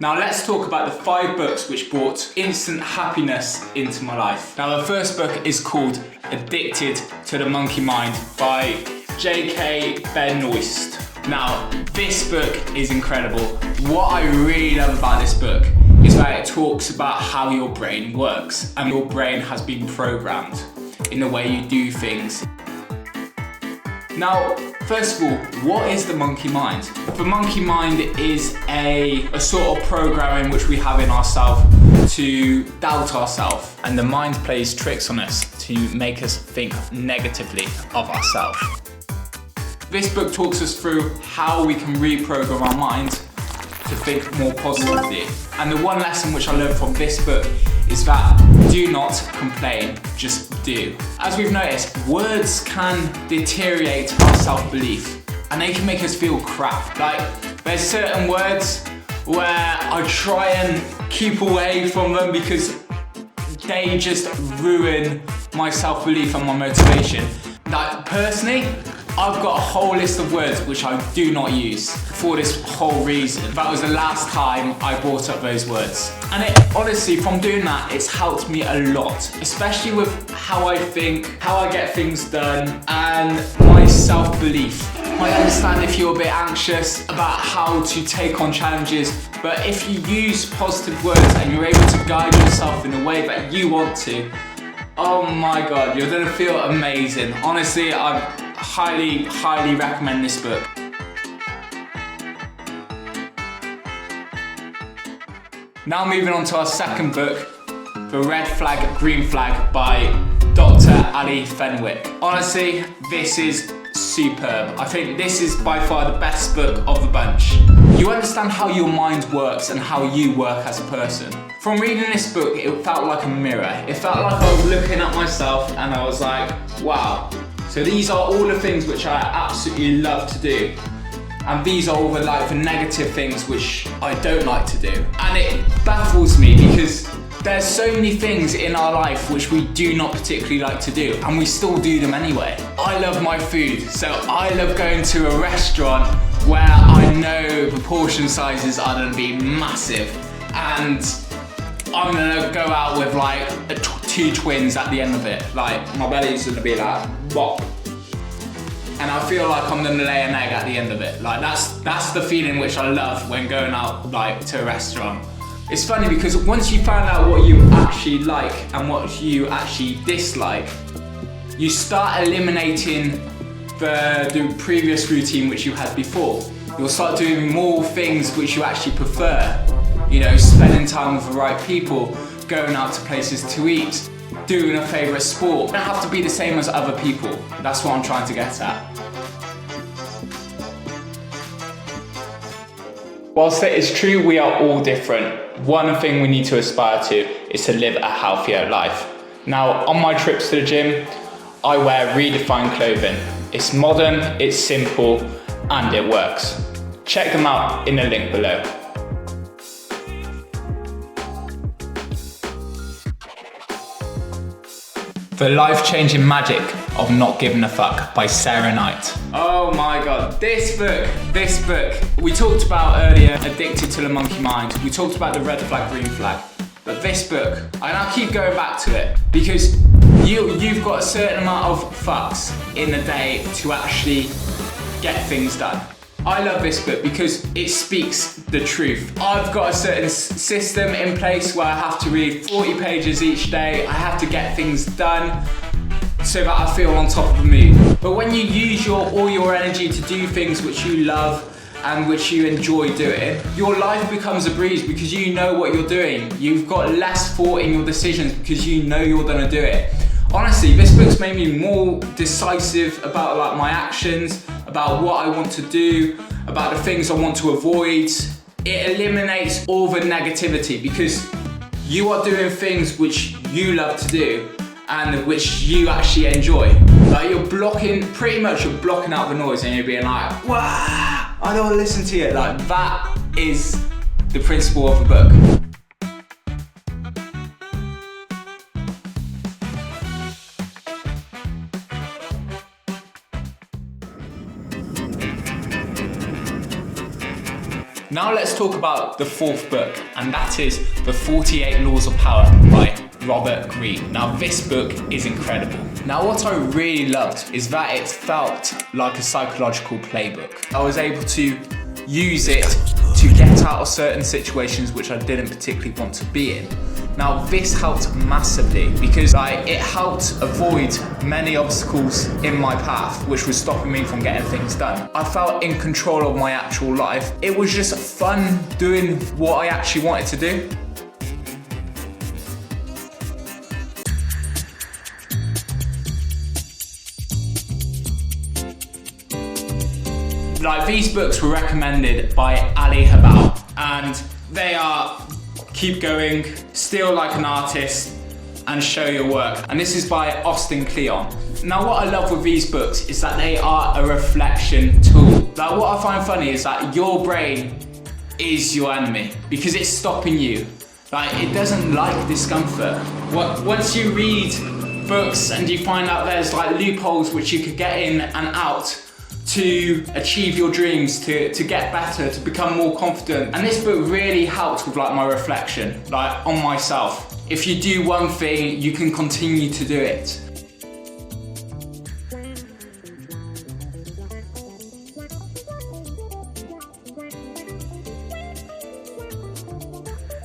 Now let's talk about the 5 books which brought instant happiness into my life. Now the first book is called Addicted to the Monkey Mind by J.K. Benoist. Now this book is incredible. What I really love about this book is that it talks about how your brain works, and your brain has been programmed in the way you do things. Now, first of all, what is the monkey mind? The monkey mind is a sort of programming which we have in ourselves to doubt ourselves. And the mind plays tricks on us to make us think negatively of ourselves. This book talks us through how we can reprogram our mind to think more positively. And the one lesson which I learned from this book is that do not complain, just do. As we've noticed, words can deteriorate our self-belief and they can make us feel crap. Like, there's certain words where I try and keep away from them because they just ruin my self-belief and my motivation. Like, personally, I've got a whole list of words which I do not use for this whole reason. That was the last time I brought up those words. And it, honestly, from doing that, it's helped me a lot, especially with how I think, how I get things done, and my self-belief. I understand if you're a bit anxious about how to take on challenges, but if you use positive words and you're able to guide yourself in a way that you want to, oh my God, you're gonna feel amazing. Honestly, I highly recommend this book. Now moving on to our second book, The Red Flag, Green Flag by Dr. Ali Fenwick. Honestly, this is superb. I think this is by far the best book of the bunch. You understand how your mind works and how you work as a person. From reading this book, it felt like a mirror. It felt like I was looking at myself and I was like, wow. So these are all the things which I absolutely love to do. And these are all the negative things which I don't like to do. And it baffles me because there's so many things in our life which we do not particularly like to do, and we still do them anyway. I love my food, so I love going to a restaurant where I know the portion sizes are gonna be massive, and I'm gonna go out with like 2 twins at the end of it. Like, my belly's gonna be like, bop. And I feel like I'm gonna lay an egg at the end of it. Like, that's the feeling which I love when going out to a restaurant. It's funny because once you find out what you actually like and what you actually dislike, you start eliminating the previous routine which you had before. You'll start doing more things which you actually prefer. You know, spending time with the right people, going out to places to eat, doing a favourite sport. You don't have to be the same as other people. That's what I'm trying to get at. Whilst it is true we are all different, one thing we need to aspire to is to live a healthier life. Now, on my trips to the gym, I wear Redefine Clothing. It's modern, it's simple, and it works. Check them out in the link below. The Life-Changing Magic of Not Giving a Fuck by Sarah Knight. Oh my God, this book. We talked about earlier, Addicted to the Monkey Mind. We talked about the Red Flag, Green Flag. But this book, and I keep going back to it, because you've got a certain amount of fucks in the day to actually get things done. I love this book because it speaks the truth. I've got a certain system in place where I have to read 40 pages each day. I have to get things done so that I feel on top of the mood. But when you use all your energy to do things which you love and which you enjoy doing, your life becomes a breeze because you know what you're doing. You've got less thought in your decisions because you know you're gonna do it. Honestly, this book's made me more decisive about my actions, about what I want to do, about the things I want to avoid. It eliminates all the negativity because you are doing things which you love to do and which you actually enjoy. Like, you're blocking out the noise and you're being like, wow, I don't want to listen to it. Like, that is the principle of the book. Now let's talk about the fourth book, and that is The 48 Laws of Power by Robert Greene. Now this book is incredible. Now what I really loved is that it felt like a psychological playbook. I was able to use it to get out of certain situations which I didn't particularly want to be in. Now this helped massively because it helped avoid many obstacles in my path which was stopping me from getting things done. I felt in control of my actual life. It was just fun doing what I actually wanted to do. Like, these books were recommended by Ali Habal, and they are Keep Going, Steal Like an Artist, and Show Your Work. And this is by Austin Kleon. Now what I love with these books is that they are a reflection tool. Like, what I find funny is that your brain is your enemy because it's stopping you. Like, it doesn't like discomfort. Once you read books and you find out there's like loopholes which you could get in and out to achieve your dreams, to get better, to become more confident. And this book really helped with like my reflection, like on myself. If you do one thing, you can continue to do it.